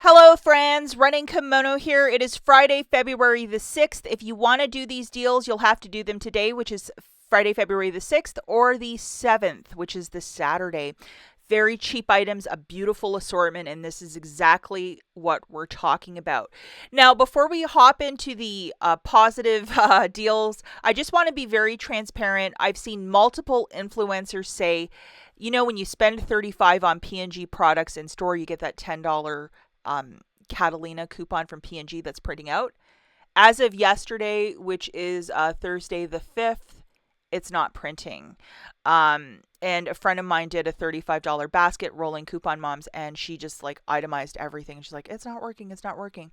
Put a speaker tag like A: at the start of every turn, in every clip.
A: Hello friends, Running Kimono here. It is Friday, February the 6th. If you want to do these deals, you'll have to do them today, which is Friday, February the 6th, or the 7th, which is the Saturday. Very cheap items, a beautiful assortment, and this is exactly what we're talking about. Now, before we hop into the positive deals, I just want to be very transparent. I've seen multiple influencers say, when you spend $35 on P&G products in store, you get that $10 Catalina coupon from P&G that's printing out. As of yesterday, which is Thursday the 5th, it's not printing. And a friend of mine did a $35 basket rolling coupon moms, and she just itemized everything. She's like, it's not working. It's not working.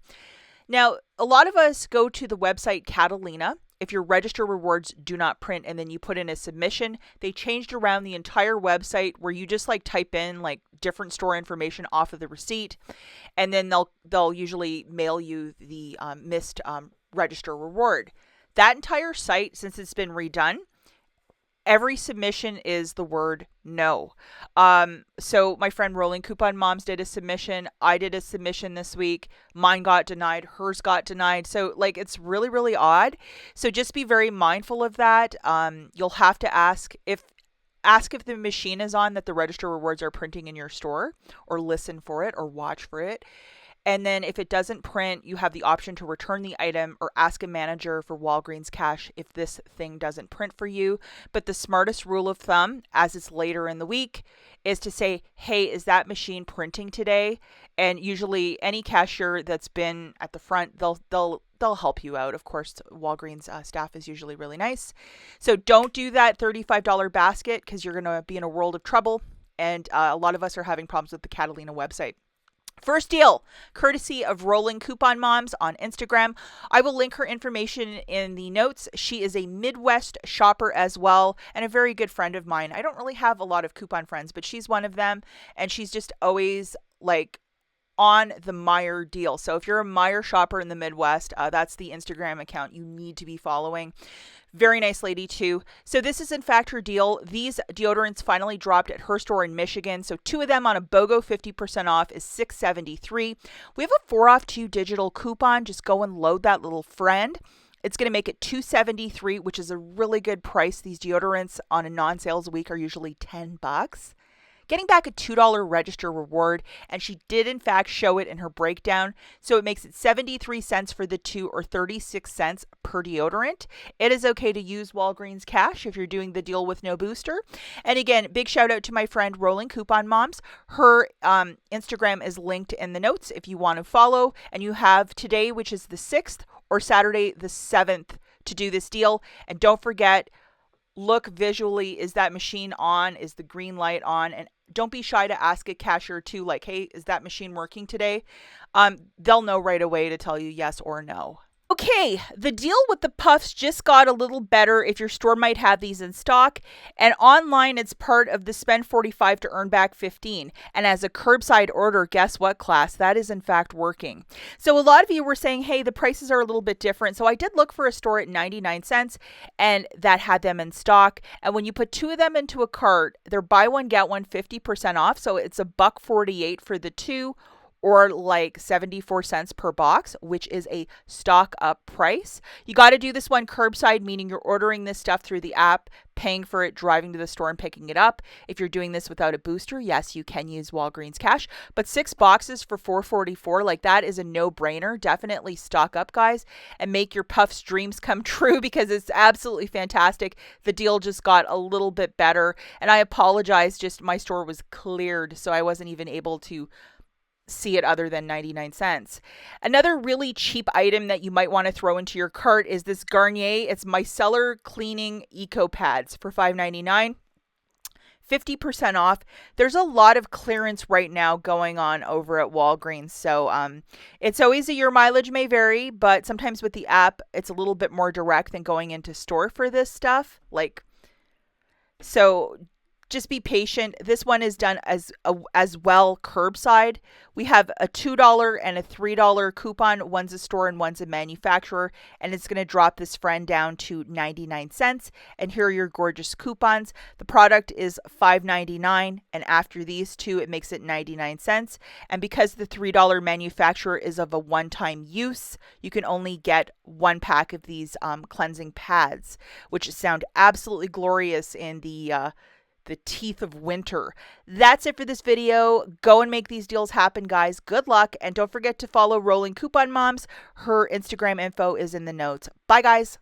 A: Now, a lot of us go to the website Catalina. If your register rewards do not print and then you put in a submission, they changed around the entire website where you just type in different store information off of the receipt, and then they'll usually mail you the missed register reward. That entire site, since it's been redone, every submission is the word no. So my friend Rolling Coupon Moms did a submission. I did a submission this week. Mine got denied. Hers got denied. So it's really, really odd. So just be very mindful of that. You'll have to ask if the machine is on that the register rewards are printing in your store, or listen for it, or watch for it. And then if it doesn't print, you have the option to return the item or ask a manager for Walgreens cash if this thing doesn't print for you. But the smartest rule of thumb, as it's later in the week, is to say, hey, is that machine printing today? And usually any cashier that's been at the front, they'll help you out. Of course, Walgreens staff is usually really nice. So don't do that $35 basket, because you're going to be in a world of trouble. And a lot of us are having problems with the Catalina website. First deal, courtesy of Rolling Coupon Moms on Instagram. I will link her information in the notes. She is a Midwest shopper as well, and a very good friend of mine. I don't really have a lot of coupon friends, but she's one of them, and she's just always on the Meijer deal. So if you're a Meijer shopper in the Midwest, that's the Instagram account you need to be following. Very nice lady too. So this is in fact her deal. These deodorants finally dropped at her store in Michigan. So 2 of them on a BOGO 50% off is $6.73. We have a 4 off 2 digital coupon. Just go and load that little friend. It's going to make it $2.73, which is a really good price. These deodorants on a non-sales week are usually $10. Getting back a $2 register reward, and she did in fact show it in her breakdown. So it makes it 73 cents for the 2, or 36 cents per deodorant. It is okay to use Walgreens cash if you're doing the deal with no booster. And again, big shout out to my friend Rolling Coupon Moms. Her Instagram is linked in the notes if you want to follow. And you have today, which is the 6th, or Saturday the 7th, to do this deal. And don't forget, look visually, is that machine on? Is the green light on? And don't be shy to ask a cashier too, hey, is that machine working today? They'll know right away to tell you yes or no. Okay, the deal with the puffs just got a little better if your store might have these in stock. And online, it's part of the spend 45 to earn back 15. And as a curbside order, guess what, class? That is in fact working. So a lot of you were saying, hey, the prices are a little bit different. So I did look for a store at 99 cents and that had them in stock. And when you put 2 of them into a cart, they're buy one, get one 50% off. So it's $1.48 for the 2, or 74 cents per box, which is a stock up price. You got to do this one curbside, meaning you're ordering this stuff through the app, paying for it, driving to the store and picking it up. If you're doing this without a booster, yes, you can use Walgreens cash, but 6 boxes for $4.44, that is a no-brainer. Definitely stock up, guys, and make your puffs dreams come true, because it's absolutely fantastic. The deal just got a little bit better, and I apologize, just my store was cleared, so I wasn't even able to see it other than 99 cents. Another really cheap item that you might want to throw into your cart is this Garnier. It's micellar cleaning eco pads for $5.99. 50% off. There's a lot of clearance right now going on over at Walgreens. So it's always your mileage may vary, but sometimes with the app, it's a little bit more direct than going into store for this stuff. So just be patient. This one is done as well curbside. We have a $2 and a $3 coupon. One's a store and one's a manufacturer, and it's going to drop this friend down to 99 cents. And here are your gorgeous coupons. The product is $5.99, and after these two, it makes it 99 cents. And because the $3 manufacturer is of a one-time use, you can only get one pack of these cleansing pads, which sound absolutely glorious in the teeth of winter. That's it for this video. Go and make these deals happen, guys. Good luck, and don't forget to follow Rolling Coupon Moms. Her Instagram info is in the notes. Bye, guys.